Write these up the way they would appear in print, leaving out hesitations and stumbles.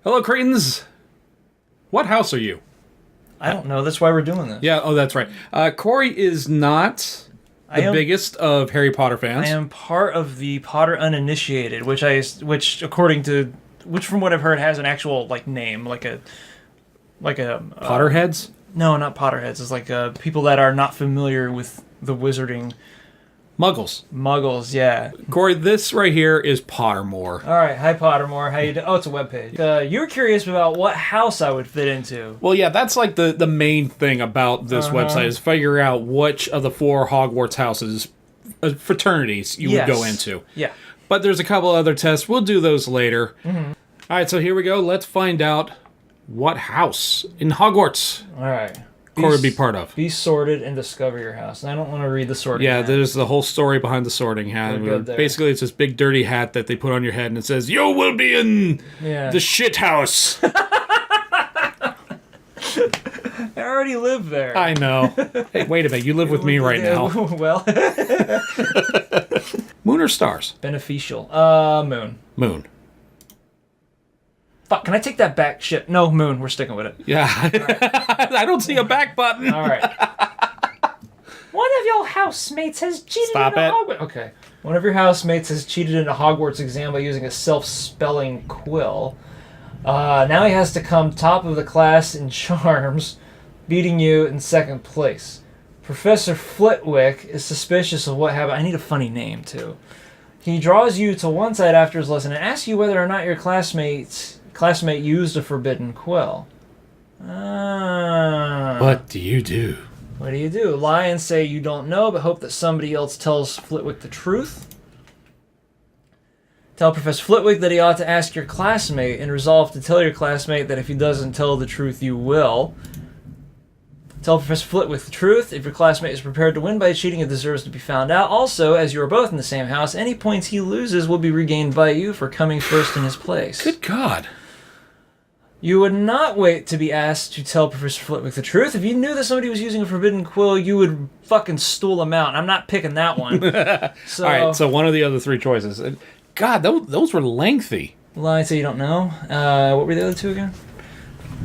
Hello, Cretans. What house are you? I don't know. That's why we're doing this. Yeah, oh, that's right. Corey is not the biggest of Harry Potter fans. I am part of the Potter uninitiated, which from what I've heard has an actual name, like a Potterheads? No, not Potterheads. It's like people that are not familiar with the wizarding. Muggles, yeah. Corey, this right here is Pottermore. All right, hi Pottermore. How you doing? Oh, it's a webpage. You were curious about what house I would fit into. Well, yeah, that's like the main thing about this website is figure out which of the 4 Hogwarts houses, fraternities, you would go into. Yeah. But there's a couple other tests. We'll do those later. Mm-hmm. All right, so here we go. Let's find out what house in Hogwarts All right. Corey would be part of. Be sorted and discover your house. And I don't want to read the sorting hat. There's the whole story behind the sorting hat. Basically, it's this big dirty hat that they put on your head and it says, "You will be in the shit house." I already live there. I know. Hey, wait a minute. You live with me right now. Well. Moon or stars? Beneficial. Moon. Moon. Fuck, can I take that back? Shit. No, Moon. We're sticking with it. Yeah. Right. I don't see a back button. All right. One of your housemates has cheated in a Hogwarts... Okay. One of your housemates has cheated in a Hogwarts exam by using a self-spelling quill. Now he has to come top of the class in charms, beating you in second place. Professor Flitwick is suspicious of what happened. I need a funny name, too. He draws you to one side after his lesson and asks you whether or not your classmate used a forbidden quill. What do you do? What do you do? Lie and say you don't know, but hope that somebody else tells Flitwick the truth. Tell Professor Flitwick that he ought to ask your classmate and resolve to tell your classmate that if he doesn't tell the truth, you will. Tell Professor Flitwick the truth. If your classmate is prepared to win by cheating, it deserves to be found out. Also, as you are both in the same house, any points he loses will be regained by you for coming first in his place. Good God. You would not wait to be asked to tell Professor Flitwick the truth. If you knew that somebody was using a forbidden quill, you would fucking stool him out. I'm not picking that one. So, all right, so one of the other 3 choices. God, those were lengthy. Lie and say you don't know. What were the other 2 again?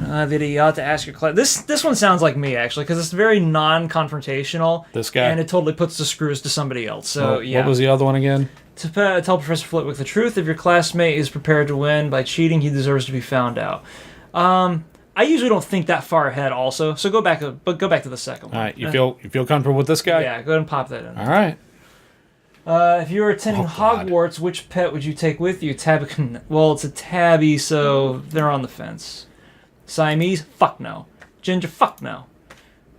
That you ought to ask your class. This one sounds like me, actually, because it's very non-confrontational. This guy? And it totally puts the screws to somebody else. So, yeah. What was the other one again? To tell Professor Flitwick the truth. If your classmate is prepared to win by cheating, he deserves to be found out. I usually don't think that far ahead also, so go back to the second one. All right, you feel comfortable with this guy? Yeah, go ahead and pop that in. All right. If you were attending Hogwarts, which pet would you take with you? Well, it's a tabby, so they're on the fence. Siamese? Fuck no. Ginger? Fuck no.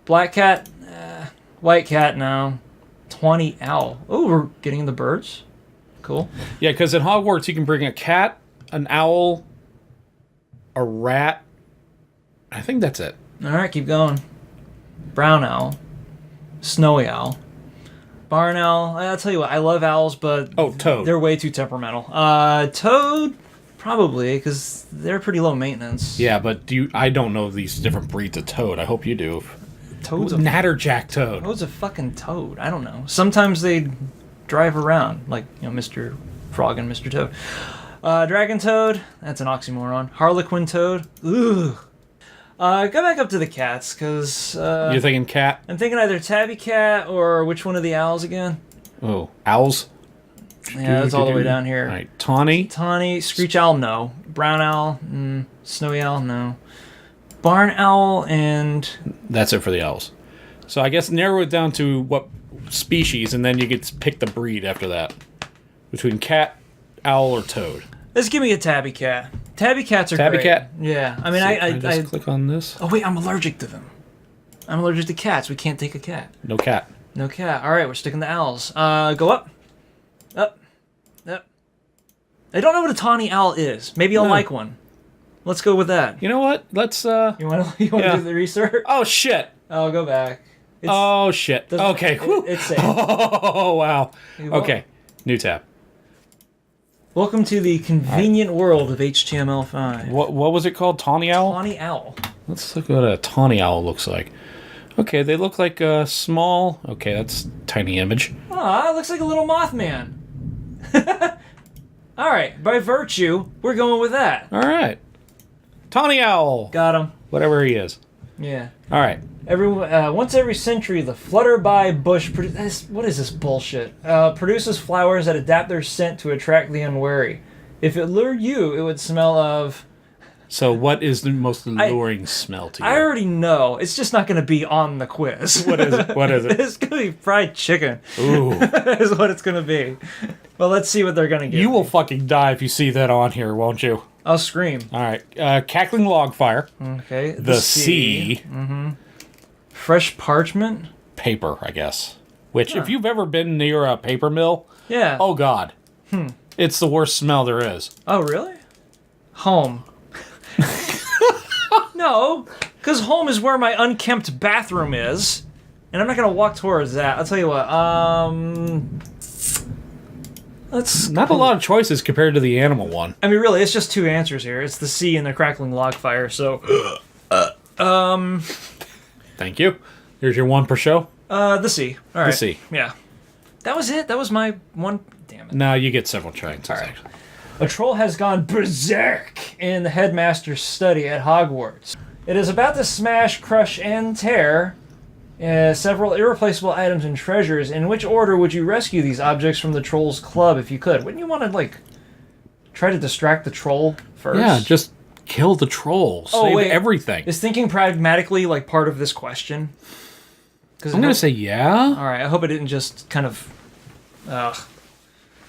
Black cat? White cat? No. Tawny owl. Oh, we're getting the birds? Cool. Yeah, because in Hogwarts you can bring a cat, an owl, a rat. I think that's it. All right, keep going. Brown owl. Snowy owl. Barn owl. I'll tell you what, I love owls, but... Oh, toad. They're way too temperamental. Toad... Probably, because they're pretty low maintenance. Yeah, but I don't know these different breeds of toad. I hope you do. Toad's Natterjack toad. Toad's a fucking toad. I don't know. Sometimes they drive around, like, Mr. Frog and Mr. Toad. Dragon toad. That's an oxymoron. Harlequin toad. Ugh. Go back up to the cats, because... You're thinking cat? I'm thinking either tabby cat or which one of the owls again? Oh, owls? Yeah, that's all the way down here. All right, Tawny? Tawny, screech owl, no. Brown owl, snowy owl, no. Barn owl, and... That's it for the owls. So I guess narrow it down to what species, and then you get to pick the breed after that. Between cat, owl, or toad. Let's give me a tabby cat. Tabby cats are great. Tabby cat? Yeah. I mean, so I just click on this. Oh, wait, I'm allergic to them. I'm allergic to cats. We can't take a cat. No cat. No cat. All right, we're sticking to owls. Go up. Up. Up. I don't know what a tawny owl is. Maybe I'll like one. Let's go with that. You know what? Let's, You want to do the research? Oh, shit. Oh, go back. Oh, shit. Okay. It's safe. Oh, wow. Okay. New tab. Welcome to the convenient world of HTML5. What was it called? Tawny owl? Tawny owl. Let's look at what a tawny owl looks like. Okay, they look like a small... Okay, that's a tiny image. Ah, it looks like a little Mothman. All right, by virtue, we're going with that. All right. Tawny Owl. Got him. Whatever he is. Yeah. All right. Once every century, the flutterby bush what is this bullshit? Produces flowers that adapt their scent to attract the unwary. If it lured you, it would smell of... So what is the most alluring smell to you? I already know. It's just not going to be on the quiz. What is it? What is it? It's going to be fried chicken. Ooh. Is what it's going to be. Well, let's see what they're going to give You will me. fucking die if you see that on here, won't you? I'll scream. All right. Cackling log fire. Okay. The sea. Fresh parchment. Paper, I guess. Which, if you've ever been near a paper mill, Yeah. oh god, it's the worst smell there is. Oh, really? Home. No, because home is where my unkempt bathroom is, and I'm not gonna walk towards that. I'll tell you what. Let's Not a lot of choices compared to the animal one. I mean, really, it's just two answers here. It's the sea and the crackling log fire. So, Thank you. Here's your one per show. the sea. All right. The sea. Yeah. That was it. That was my one. Damn it. No, you get several chances. All right. A troll has gone berserk in the headmaster's study at Hogwarts. It is about to smash, crush, and tear several irreplaceable items and treasures. In which order would you rescue these objects from the troll's club if you could? Wouldn't you want to, like, try to distract the troll first? Yeah, just kill the troll. Save everything. Is thinking pragmatically, like, part of this question? I'm going to say yeah. All right, I hope I didn't just kind of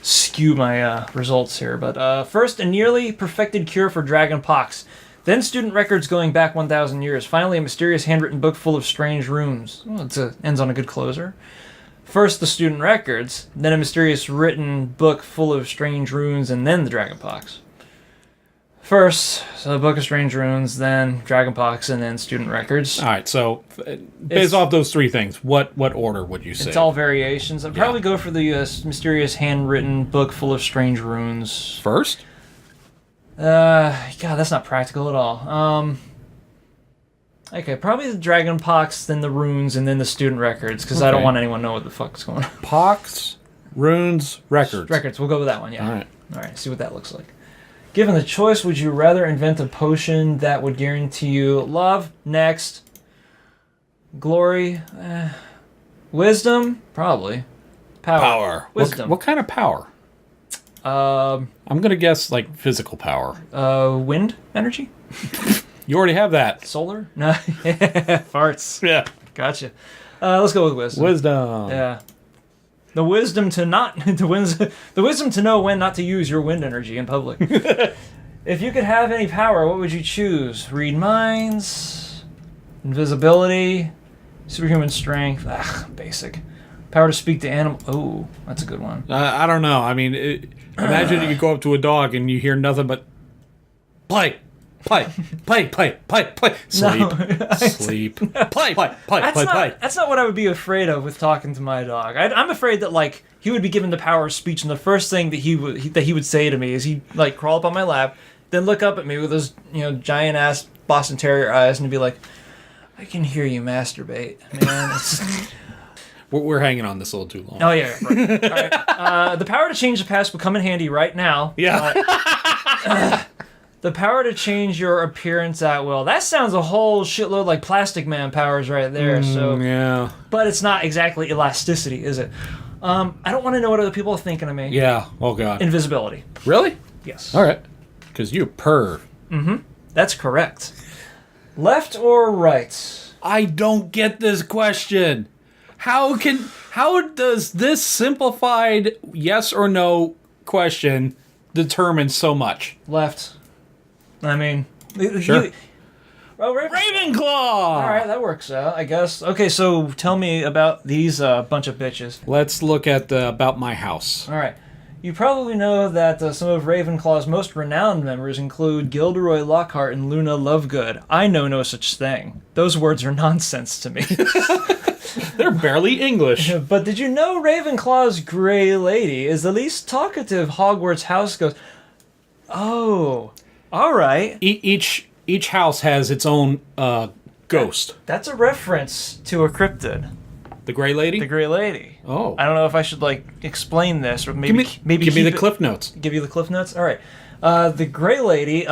skew my results here. But first, a nearly perfected cure for dragon pox. Then student records going back 1,000 years. Finally, a mysterious handwritten book full of strange runes. Well, it ends on a good closer. First, the student records. Then a mysterious written book full of strange runes. And then the dragon pox. First, so the book of strange runes. Then dragon pox. And then student records. All right, so based off those three things, what order would you say? It's all variations. I'd probably go for the mysterious handwritten book full of strange runes. First? God, that's not practical at all. Okay, probably the dragon pox, then the runes, and then the student records, because I don't want anyone to know what the fuck's going on. Pox, runes, records. Records, we'll go with that one, yeah. All right. All right, see what that looks like. Given the choice, would you rather invent a potion that would guarantee you love? Next. Glory? Wisdom? Probably. Power. Wisdom. What kind of power? I'm going to guess, like, physical power. Wind energy? You already have that. Solar? No. Farts. Yeah. Gotcha. Let's go with wisdom. Wisdom. Yeah. The wisdom to the wisdom to know when not to use your wind energy in public. If you could have any power, what would you choose? Read minds, invisibility, superhuman strength. Basic. Power to speak to animals. Oh, that's a good one. I don't know. I mean, imagine you go up to a dog and you hear nothing but play. Sleep. Sleep. Play. That's not what I would be afraid of with talking to my dog. I'm afraid that, like, he would be given the power of speech, and the first thing that he would say to me is he'd, like, crawl up on my lap, then look up at me with those, giant ass Boston Terrier eyes, and be like, "I can hear you masturbate, man." We're hanging on this a little too long. Oh yeah. Right. All right. The power to change the past will come in handy right now. Yeah. The power to change your appearance at will. That sounds a whole shitload like Plastic Man powers right there. Yeah. But it's not exactly elasticity, is it? I don't want to know what other people are thinking of me. Yeah. Oh, God. Invisibility. Really? Yes. All right. Because you perv. Mm-hmm. That's correct. Left or right? I don't get this question. How does this simplified yes or no question determine so much? Left. I mean, sure. Ravenclaw! All right, that works out, I guess. Okay, so tell me about these bunch of bitches. Let's look at About My House. All right. You probably know that some of Ravenclaw's most renowned members include Gilderoy Lockhart and Luna Lovegood. I know no such thing. Those words are nonsense to me. They're barely English. But did you know Ravenclaw's Grey Lady is the least talkative Hogwarts house ghost? Oh, all right. Each house has its own ghost. That's a reference to a cryptid. The Grey Lady? The Grey Lady. Oh. I don't know if I should, like, explain this, or maybe give me the Cliff Notes. Give you the Cliff Notes? All right. The Grey Lady,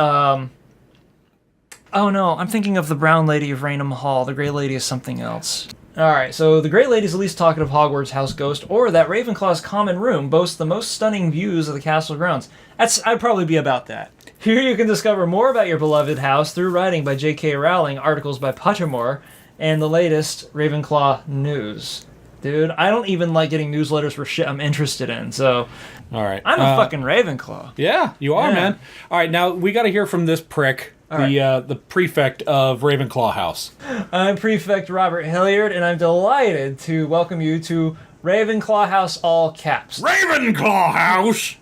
Oh no, I'm thinking of the brown lady of Raynham Hall. The gray lady is something else. Alright, so the Great Lady's the least talkative Hogwarts house ghost, or that Ravenclaw's common room boasts the most stunning views of the castle grounds. I'd probably be about that. Here you can discover more about your beloved house through writing by J.K. Rowling, articles by Pottermore, and the latest Ravenclaw news. Dude, I don't even like getting newsletters for shit I'm interested in, so... All right. I'm a fucking Ravenclaw. Yeah, you are, man. All right, now we got to hear from this prick, the prefect of Ravenclaw House. I'm Prefect Robert Hilliard, and I'm delighted to welcome you to Ravenclaw House, all caps. Ravenclaw House!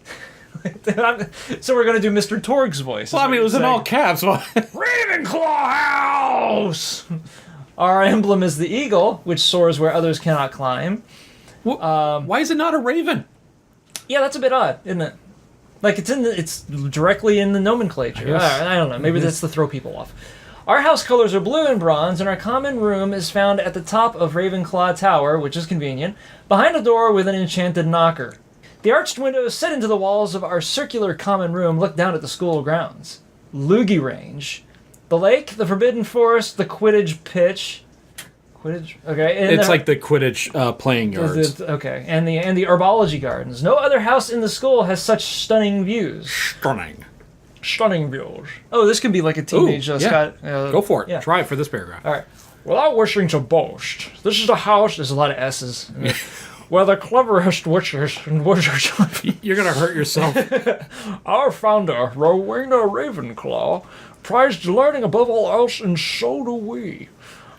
So we're going to do Mr. Torg's voice. Well, I mean, it was in all caps. Ravenclaw House! Our emblem is the eagle, which soars where others cannot climb. Why is it not a raven? Yeah, that's a bit odd, isn't it? Like, it's directly in the nomenclature. I don't know. Maybe that's to throw people off. Our house colors are blue and bronze, and our common room is found at the top of Ravenclaw Tower, which is convenient, behind a door with an enchanted knocker. The arched windows set into the walls of our circular common room look down at the school grounds. Loogie Range. The lake, the Forbidden Forest, the Quidditch pitch. Quidditch? Okay. It's like the Quidditch playing yards. Okay. And the Herbology Gardens. No other house in the school has such stunning views. Stunning views. Oh, this can be like a teenage Scott. Go for it. Yeah. Try it for this paragraph. All right. Without wishing to boast, this is the house. There's a lot of S's. Where the cleverest witches and wizards. You're going to hurt yourself. Our founder, Rowena Ravenclaw, prized learning above all else, and so do we.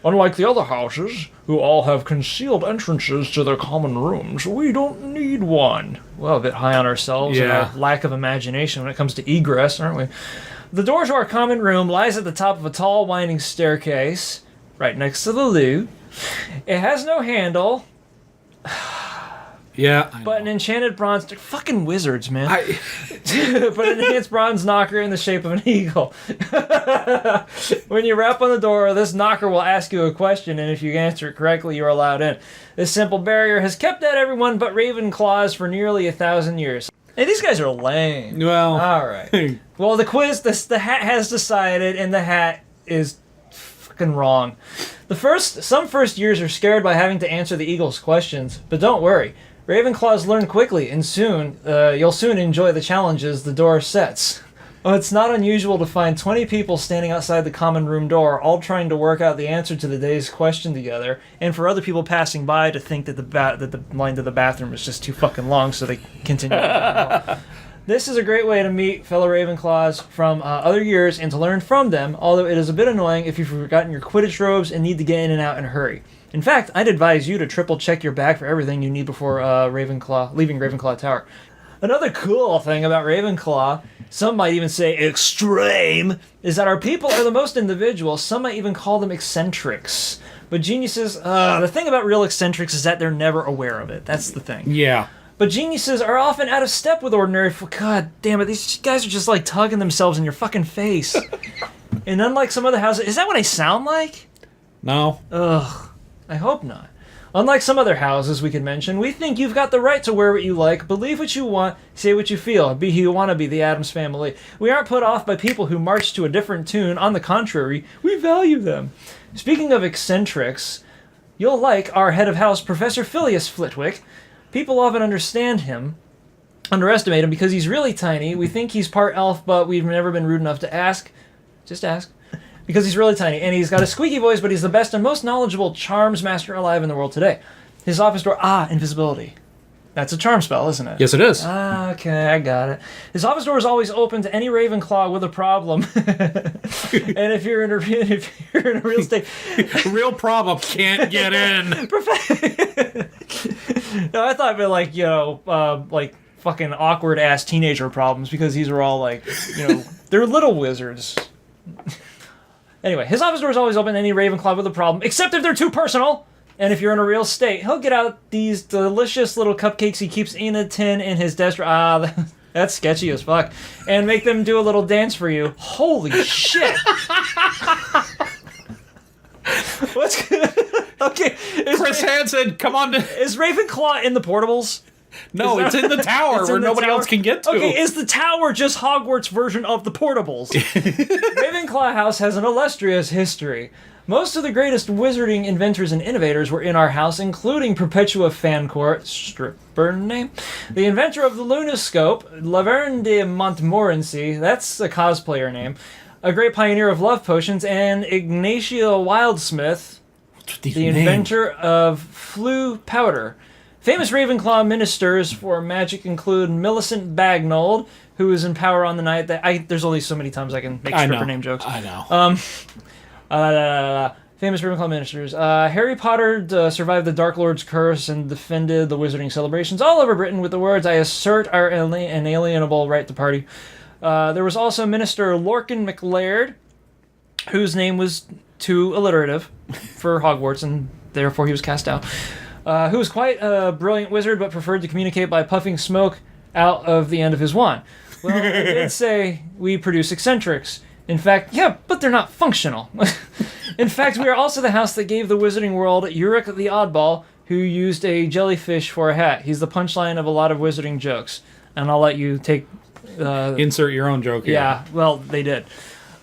Unlike the other houses, who all have concealed entrances to their common rooms, we don't need one. Well, a bit high on ourselves and our lack of imagination when it comes to egress, aren't we? The door to our common room lies at the top of a tall, winding staircase, right next to the loo. It has no handle. Yeah, but an enchanted bronze... Fucking wizards, man. But an enhanced bronze knocker in the shape of an eagle. When you rap on the door, this knocker will ask you a question, and if you answer it correctly, you're allowed in. This simple barrier has kept out everyone but Ravenclaws for nearly 1,000 years. Hey, these guys are lame. Well... All right. Well, the quiz, the hat has decided, and the hat is fucking wrong. Some first years are scared by having to answer the eagle's questions, but don't worry. Ravenclaws learn quickly, and you'll soon enjoy the challenges the door sets. Oh, it's not unusual to find 20 people standing outside the common room door, all trying to work out the answer to the day's question together, and for other people passing by to think that the line to the bathroom is just too fucking long, so they continue. This is a great way to meet fellow Ravenclaws from other years and to learn from them, although it is a bit annoying if you've forgotten your Quidditch robes and need to get in and out in a hurry. In fact, I'd advise you to triple check your bag for everything you need before leaving Ravenclaw Tower. Another cool thing about Ravenclaw, some might even say extreme, is that our people are the most individual. Some might even call them eccentrics. But geniuses, the thing about real eccentrics is that they're never aware of it. That's the thing. Yeah. But geniuses are often out of step with ordinary... God damn it, these guys are just like tugging themselves in your fucking face. And unlike some other houses... Is that what I sound like? No. Ugh. I hope not. Unlike some other houses we could mention, we think you've got the right to wear what you like, believe what you want, say what you feel, be who you want to be, the Addams Family. We aren't put off by people who march to a different tune. On the contrary, we value them. Speaking of eccentrics, you'll like our head of house, Professor Phileas Flitwick. People often underestimate him because he's really tiny. We think he's part elf, but we've never been rude enough to ask. Just ask. Because he's really tiny, and he's got a squeaky voice, but he's the best and most knowledgeable charms master alive in the world today. His office door... invisibility. That's a charm spell, isn't it? Yes, it is. Okay, I got it. His office door is always open to any Ravenclaw with a problem. And if you're in a real estate... Real problem, can't get in. No, I thought of it like fucking awkward-ass teenager problems, because these are all like, they're little wizards. Anyway, his office door is always open to any Ravenclaw with a problem, except if they're too personal. And if you're in a real state, he'll get out these delicious little cupcakes he keeps in a tin in his desk. That's sketchy as fuck. And make them do a little dance for you. Holy shit! What's good? Okay, Chris Hansen, come on. Is Ravenclaw in the portables? No, it's in the tower where nobody else can get to. Okay, is the tower just Hogwarts version of the portables? Ravenclaw House has an illustrious history. Most of the greatest wizarding inventors and innovators were in our house, including Perpetua Fancourt, stripper name, the inventor of the Lunoscope, Laverne de Montmorency, that's a cosplayer name, a great pioneer of love potions, and Ignatia Wildsmith, the inventor of flu powder. Famous Ravenclaw ministers for magic include Millicent Bagnold, who is in power on the night that there's only so many times I can make stripper name jokes. I know. Famous Ravenclaw ministers. Harry Potter survived the Dark Lord's curse and defended the wizarding celebrations all over Britain with the words, "I assert our inalienable right to party." There was also Minister Lorcan MacLaird, whose name was too alliterative for Hogwarts, and therefore he was cast out, who was quite a brilliant wizard but preferred to communicate by puffing smoke out of the end of his wand. Well, I did say we produce eccentrics. In fact, yeah, but they're not functional. In fact, we are also the house that gave the wizarding world Uric the Oddball, who used a jellyfish for a hat. He's the punchline of a lot of wizarding jokes. And I'll let you take... insert your own joke here. Yeah, well, they did.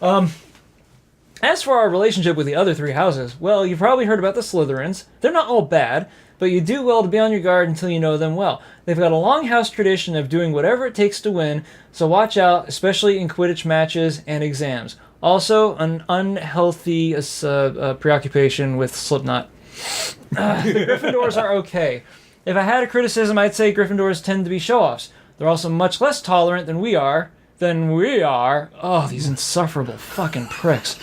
As for our relationship with the other three houses, well, you've probably heard about the Slytherins. They're not all bad, but you do well to be on your guard until you know them well. They've got a long house tradition of doing whatever it takes to win, so watch out, especially in Quidditch matches and exams. Also, an unhealthy preoccupation with Slipknot. The Gryffindors are okay. If I had a criticism, I'd say Gryffindors tend to be show-offs. They're also much less tolerant than we are. Oh, these insufferable fucking pricks.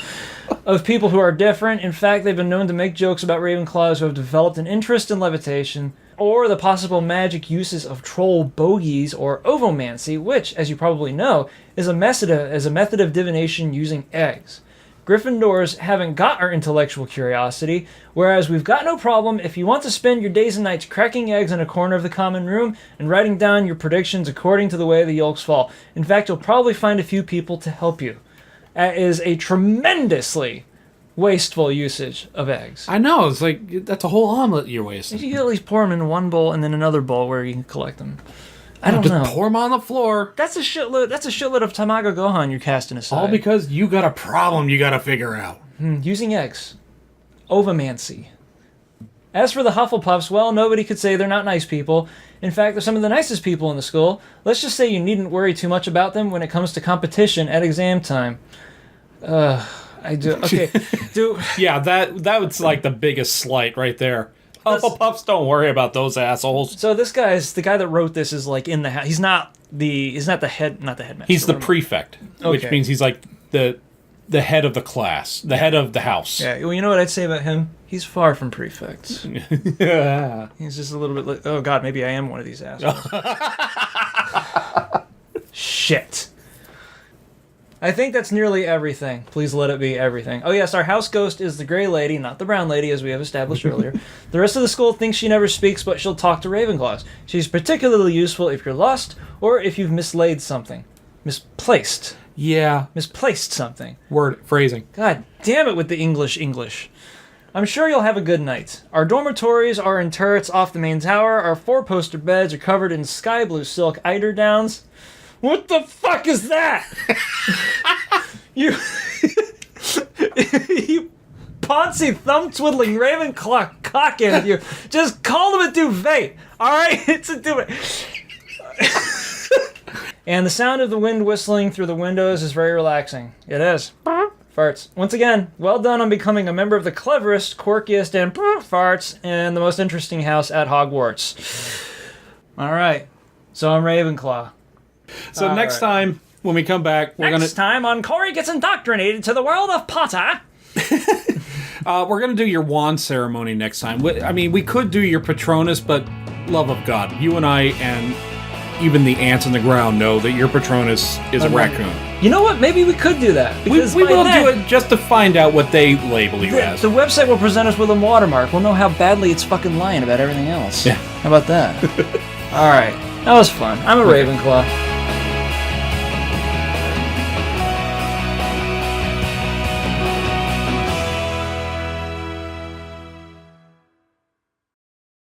Of people who are different. In fact, they've been known to make jokes about Ravenclaws who have developed an interest in levitation, or the possible magic uses of troll bogies or ovomancy, which, as you probably know, is a method of divination using eggs. Gryffindors haven't got our intellectual curiosity, whereas we've got no problem if you want to spend your days and nights cracking eggs in a corner of the common room and writing down your predictions according to the way the yolks fall. In fact, you'll probably find a few people to help you. That is a tremendously wasteful usage of eggs. I know, it's like, that's a whole omelet you're wasting. You could at least pour them in one bowl and then another bowl where you can collect them. I don't know. Just pour them on the floor. That's a shitload of Tamago Gohan you're casting aside. All because you got a problem you got to figure out. Using eggs. Ovomancy. As for the Hufflepuffs, well, nobody could say they're not nice people. In fact, they're some of the nicest people in the school. Let's just say you needn't worry too much about them when it comes to competition at exam time. I do. Okay. Yeah, that was like the biggest slight right there. Hufflepuffs, don't worry about those assholes. So the guy that wrote this is like in the house. He's not the headmaster. He's the prefect, which means he's like the head of the class, the head of the house. Yeah, well, you know what I'd say about him? He's far from prefect. Yeah. He's just a little bit like, oh god, maybe I am one of these assholes. Shit. I think that's nearly everything. Please let it be everything. Oh yes, our house ghost is the Grey Lady, not the Brown Lady, as we have established earlier. The rest of the school thinks she never speaks, but she'll talk to Ravenclaws. She's particularly useful if you're lost, or if you've mislaid something. Misplaced. Yeah. Misplaced something. Word, phrasing. God damn it with the English. I'm sure you'll have a good night. Our dormitories are in turrets off the main tower. Our four-poster beds are covered in sky blue silk eiderdowns. What the fuck is that? You poncy thumb-twiddling Ravenclaw cock-end, you just call them a duvet, alright? It's a duvet. And the sound of the wind whistling through the windows is very relaxing. It is. Farts. Once again, well done on becoming a member of the cleverest, quirkiest, and farts, and the most interesting house at Hogwarts. Alright, so I'm Ravenclaw. So next time, when we come back, Next time on Corey Gets Indoctrinated to the World of Potter. We're going to do your wand ceremony next time. I mean, we could do your Patronus, but love of God, you and I and even the ants on the ground know that your Patronus is a raccoon. You know what? Maybe we could do that. We will do it just to find out what they label you as. The website will present us with a watermark. We'll know how badly it's fucking lying about everything else. Yeah. How about that? All right. That was fun. I'm a Ravenclaw.